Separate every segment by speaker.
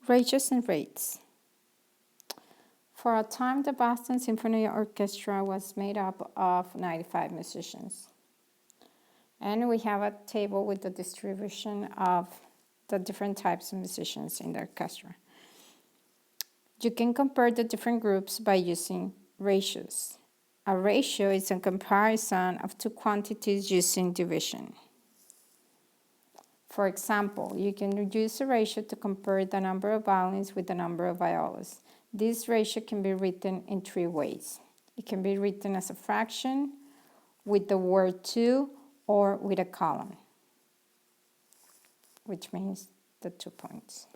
Speaker 1: Ratios and rates. For a time, the Boston Symphony Orchestra was made up of 95 musicians. And we have a table with the distribution of the different types of musicians in the orchestra. You can compare the different groups by using ratios. A ratio is a comparison of two quantities using division. For example, you can use a ratio to compare the number of violins with the number of violas. This ratio can be written in three ways. It can be written as a fraction, with the word 2, or with a column, which means the 2 points.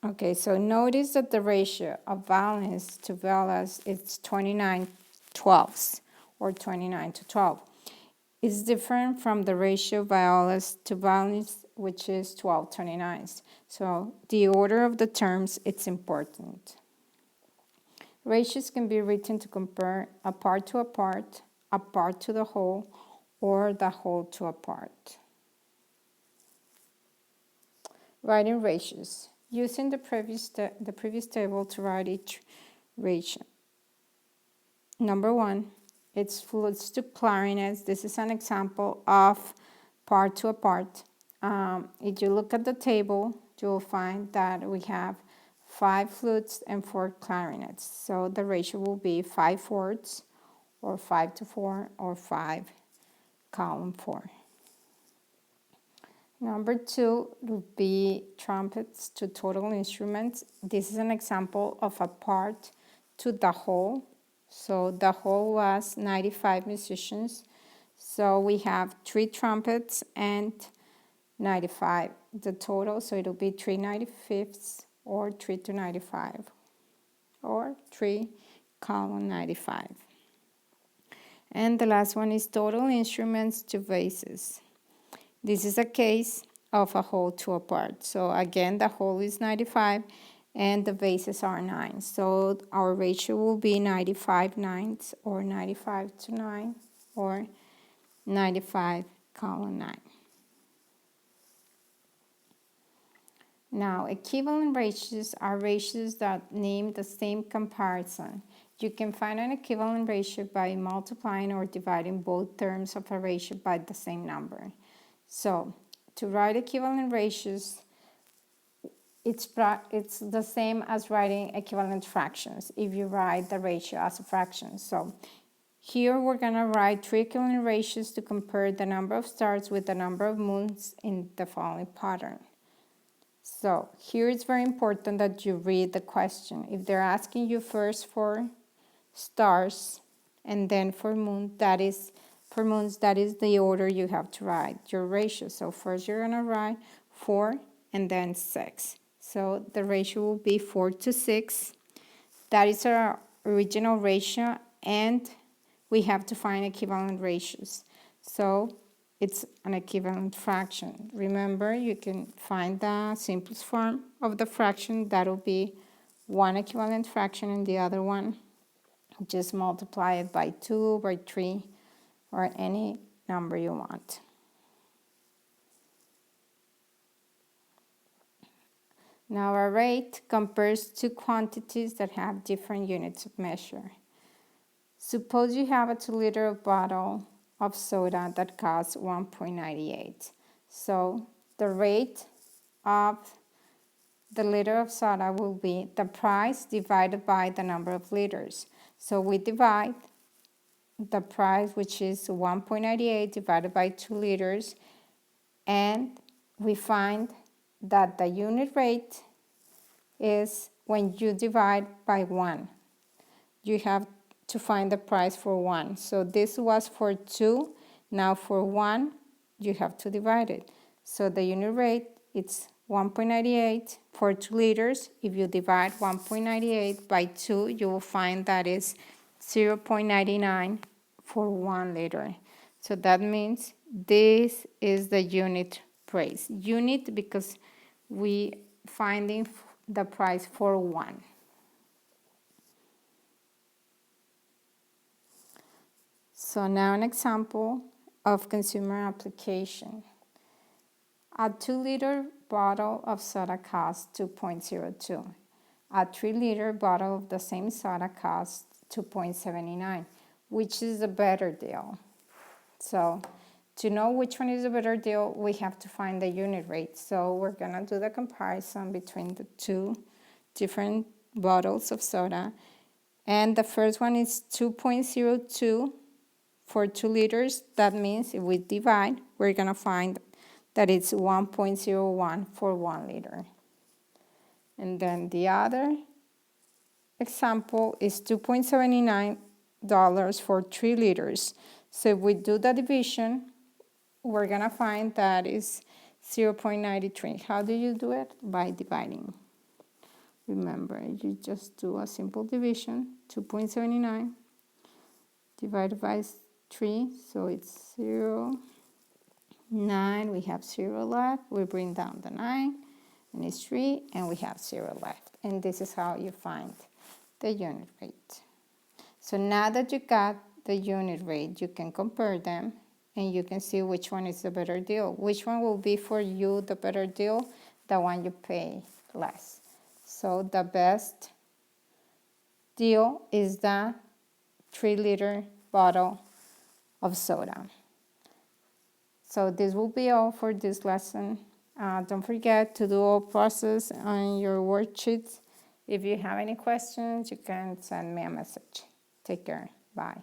Speaker 1: Okay, so notice that the ratio of violins to violas is 29/12, or 29/12. It's different from the ratio of violas to violins, which is 12/29. So the order of the terms, it's important. Ratios can be written to compare a part to a part to the whole, or the whole to a part. Writing ratios. Using the previous table to write each ratio. Number 1, it's flutes to clarinets. This is an example of part to a part. If you look at the table, you'll find that we have 5 flutes and 4 clarinets. So the ratio will be 5 fourths, or 5/4, or 5 column 4. Number 2 would be trumpets to total instruments. This is an example of a part to the whole. So the whole was 95 musicians. So we have 3 trumpets and 95 the total. So it'll be 3/95, or 3/95, or 3 column 95. And the last one is total instruments to basses. This is a case of a whole to a part. So again, the whole is 95 and the bases are 9. So our ratio will be 95/9, or 95/9, or 95 column 9. Now, equivalent ratios are ratios that name the same comparison. You can find an equivalent ratio by multiplying or dividing both terms of a ratio by the same number. So, to write equivalent ratios, it's the same as writing equivalent fractions if you write the ratio as a fraction. So, here we're going to write 3 equivalent ratios to compare the number of stars with the number of moons in the following pattern. So, here it's very important that you read the question. If they're asking you first for stars and then for moons, that is the order you have to write your ratio. So first you're going to write 4 and then 6. So the ratio will be 4/6. That is our original ratio, and we have to find equivalent ratios. So it's an equivalent fraction. Remember, you can find the simplest form of the fraction. That will be one equivalent fraction, and the other one, just multiply it by 2, by 3, or any number you want. Now a rate compares two quantities that have different units of measure. Suppose you have a 2-liter bottle of soda that costs 1.98. So the rate of the liter of soda will be the price divided by the number of liters. So we divide the price, which is 1.98, divided by 2 liters, and we find that the unit rate is when you divide by 1. You have to find the price for 1. So this was for 2. Now for 1, you have to divide it. So the unit rate, it's 1.98 for 2 liters. If you divide 1.98 by 2, you will find that is 0.99 for 1 liter. So that means this is the unit price. Unit because we finding the price for 1. So now an example of consumer application. A 2-liter bottle of soda costs $2.02. A 3-liter bottle of the same soda costs $2.79, which is a better deal. So to know which one is a better deal, we have to find the unit rate. So we're gonna do the comparison between the two different bottles of soda. And the first one is 2.02 for 2 liters. That means if we divide, we're gonna find that it's 1.01 for 1 liter. And then the other example is $2.79 for 3 liters. So if we do the division, we're gonna find that is 0.93. How do you do it? By dividing. Remember, you just do a simple division, 2.79 divided by 3, so it's 0.9, we have 0 left, we bring down the 9, and it's 3, and we have 0 left. And this is how you find the unit rate. So now that you got the unit rate, you can compare them, and you can see which one is the better deal. Which one will be for you the better deal? The one you pay less. So the best deal is the 3-liter bottle of soda. So this will be all for this lesson. Don't forget to do all process on your worksheets. If you have any questions, you can send me a message. Take care. Bye.